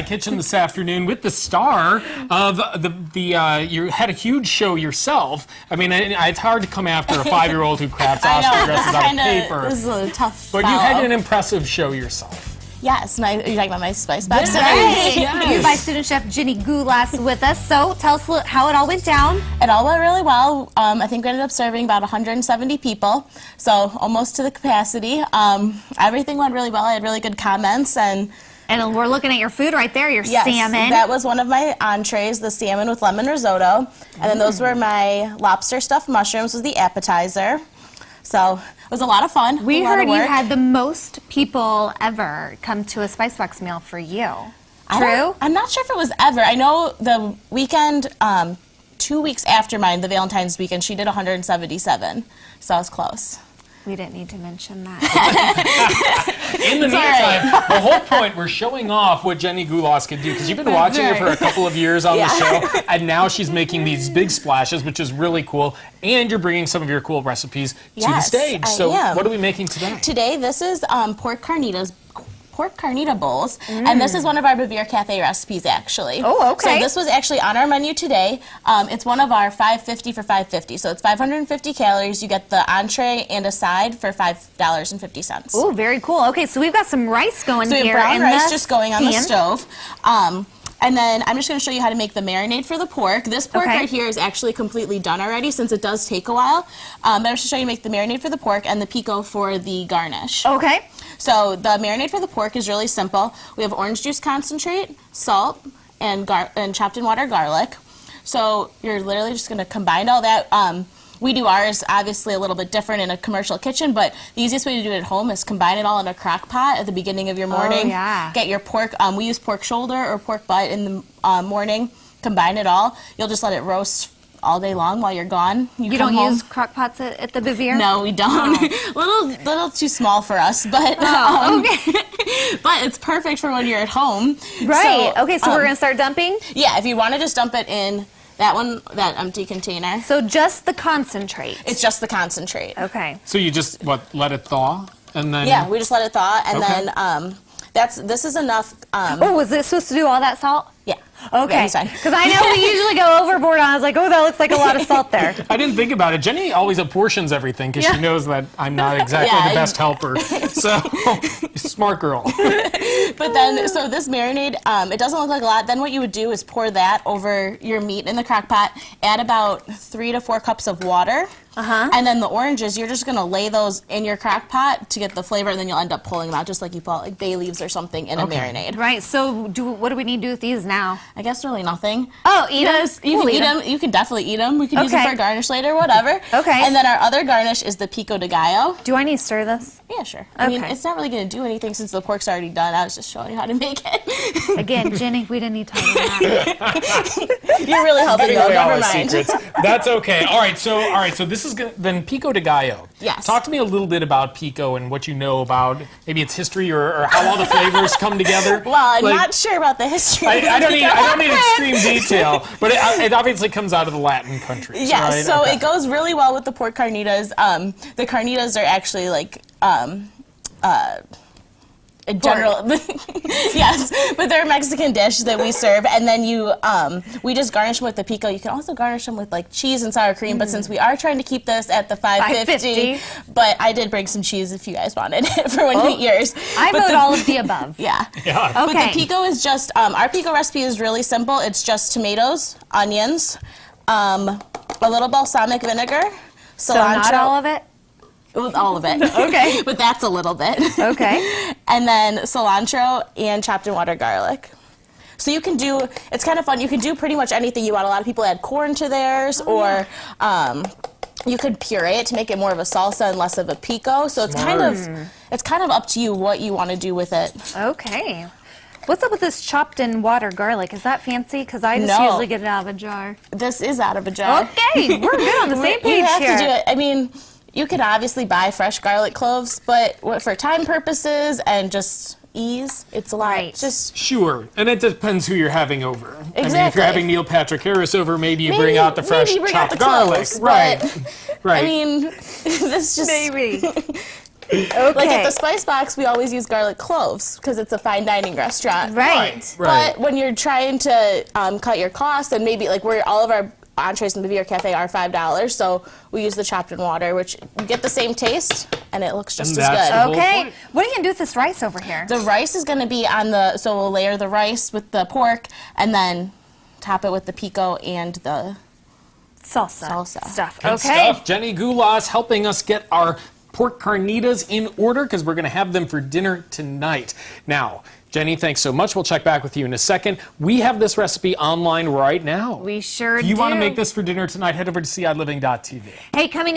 ciKitchen this afternoon with the star of you had a huge show yourself. I mean, it's hard to come after a 5-year-old who crafts Oscar dresses out of paper. This is a tough But you had an impressive show yourself. Yes, are you talking about my spice box? Yes. Yes. You're by student chef Ginny Gulas with us. So tell us how it all went down. It all went really well. I think we ended up serving about 170 people, so almost to the capacity. Everything went really well. I had really good comments, and we're looking at your food right there, your yes, salmon. that was one of my entrees, the salmon with lemon risotto, and then those were my lobster stuffed mushrooms was the appetizer. So it was a lot of fun. We heard you had the most people ever come to a Spice Box meal for you. True? I'm not sure if it was ever. I know the weekend, 2 weeks after mine, the Valentine's weekend, she did 177. So I was close. We didn't need to mention that. In the meantime, the whole point, we're showing off what Ginny Gulas can do, because you've been watching her for a couple of years on the show, and now she's making these big splashes, which is really cool, and you're bringing some of your cool recipes to the stage. So what are we making today? Today, this is pork carnita bowls, and this is one of our Bavir Cafe recipes, actually. Oh, okay. So this was actually on our menu today. It's one of our 550 for 550. So it's 550 calories. You get the entree and a side for $5.50. Oh, very cool. Okay, so we've got some rice going here. So we have brown in rice the just going on the pan. stove. And then I'm just going to show you how to make the marinade for the pork. This pork right here is actually completely done already, since it does take a while. But I'm just going to show you make the marinade for the pork and the pico for the garnish. Okay. So the marinade for the pork is really simple. We have orange juice concentrate, salt, and chopped in water garlic. So you're literally just going to combine all that. We do ours obviously a little bit different in a commercial kitchen, but the easiest way to do it at home is combine it all in a crock pot at the beginning of your morning. Oh, yeah. Get your pork, we use pork shoulder or pork butt in the morning, combine it all. You'll just let it roast all day long while you're gone. You don't use crock pots at the Bavir? No, we don't. Oh. little too small for us, but okay. but it's perfect for when you're at home. Right. So, okay, so we're gonna start dumping? Yeah, if you want to just dump it in that empty container. So just the concentrate. It's just the concentrate. Okay. So you just, let it thaw? And then... Yeah, we just let it thaw, and then this is enough. Was it supposed to do all that salt? Yeah. Okay. Because I know we usually go overboard on. I was like, oh, that looks like a lot of salt there. I didn't think about it. Jenny always apportions everything because she knows that I'm not exactly the best helper. So, smart girl. But then, so this marinade, it doesn't look like a lot. Then what you would do is pour that over your meat in the crock pot, add about 3 to 4 cups of water. And then the oranges, you're just going to lay those in your crock pot to get the flavor, and then you'll end up pulling them out just like you pull like bay leaves or something in a marinade. Right, so what do we need to do with these now? I guess really nothing. Oh, eat them? You can eat them. You can definitely eat them. We can use them for a garnish later, whatever. Okay. And then our other garnish is the pico de gallo. Do I need to stir this? Yeah, sure. I mean, it's not really going to do anything since the pork's already done. I was just showing you how to make it. Again, Jenny, we didn't need time for that. You're really helping though. Never mind. Secrets. That's okay. All right. So this is then pico de gallo. Yes. Talk to me a little bit about pico and what you know about maybe its history or how all the flavors come together. Well, I'm not sure about the history. I don't need extreme detail, but it obviously comes out of the Latin countries. Yes. Right? So it goes really well with the pork carnitas. The carnitas are actually like. A general, yes, but they're a Mexican dish that we serve, and then we just garnish them with the pico. You can also garnish them with like cheese and sour cream, but since we are trying to keep this at the 550, but I did bring some cheese if you guys wanted it for when you eat yours. I vote all of the above. Yeah. Yeah. Okay. But the pico is just, our pico recipe is really simple. It's just tomatoes, onions, a little balsamic vinegar, cilantro. So not all of it? With all of it. Okay. But that's a little bit. Okay. And then cilantro and chopped in water garlic. So you can do, it's kind of fun, you can do pretty much anything you want. A lot of people add corn to theirs, or you could puree it to make it more of a salsa and less of a pico. So it's kind of up to you what you want to do with it. Okay. What's up with this chopped in water garlic? Is that fancy? Because I just usually get it out of a jar. This is out of a jar. Okay, we're good on the same page You have here. to do it. I mean, you can obviously buy fresh garlic cloves, but for time purposes and just ease, it's a lot. Right. Just Sure, and it depends who you're having over. Exactly. I mean, if you're having Neil Patrick Harris over, maybe you bring out the fresh chopped garlic. Cloves, Right. but, Right. I mean, this just Maybe. Okay. Like at the Spice Box, we always use garlic cloves because it's a fine dining restaurant. Right. But when you're trying to cut your costs, and maybe like all of our entrees in the Beer Cafe are $5, so we use the chopped in water, which you get the same taste, and it looks just And as that's good. the whole Okay. point. What are you gonna do with this rice over here? The rice is going to be so we'll layer the rice with the pork, and then top it with the pico and the Salsa stuff. Good Okay. stuff. Jenny Gulas helping us get our pork carnitas in order because we're going to have them for dinner tonight. Now, Jenny, thanks so much. We'll check back with you in a second. We have this recipe online right now. We sure If do. you want to make this for dinner tonight, head over to CILiving.tv. Hey, coming up.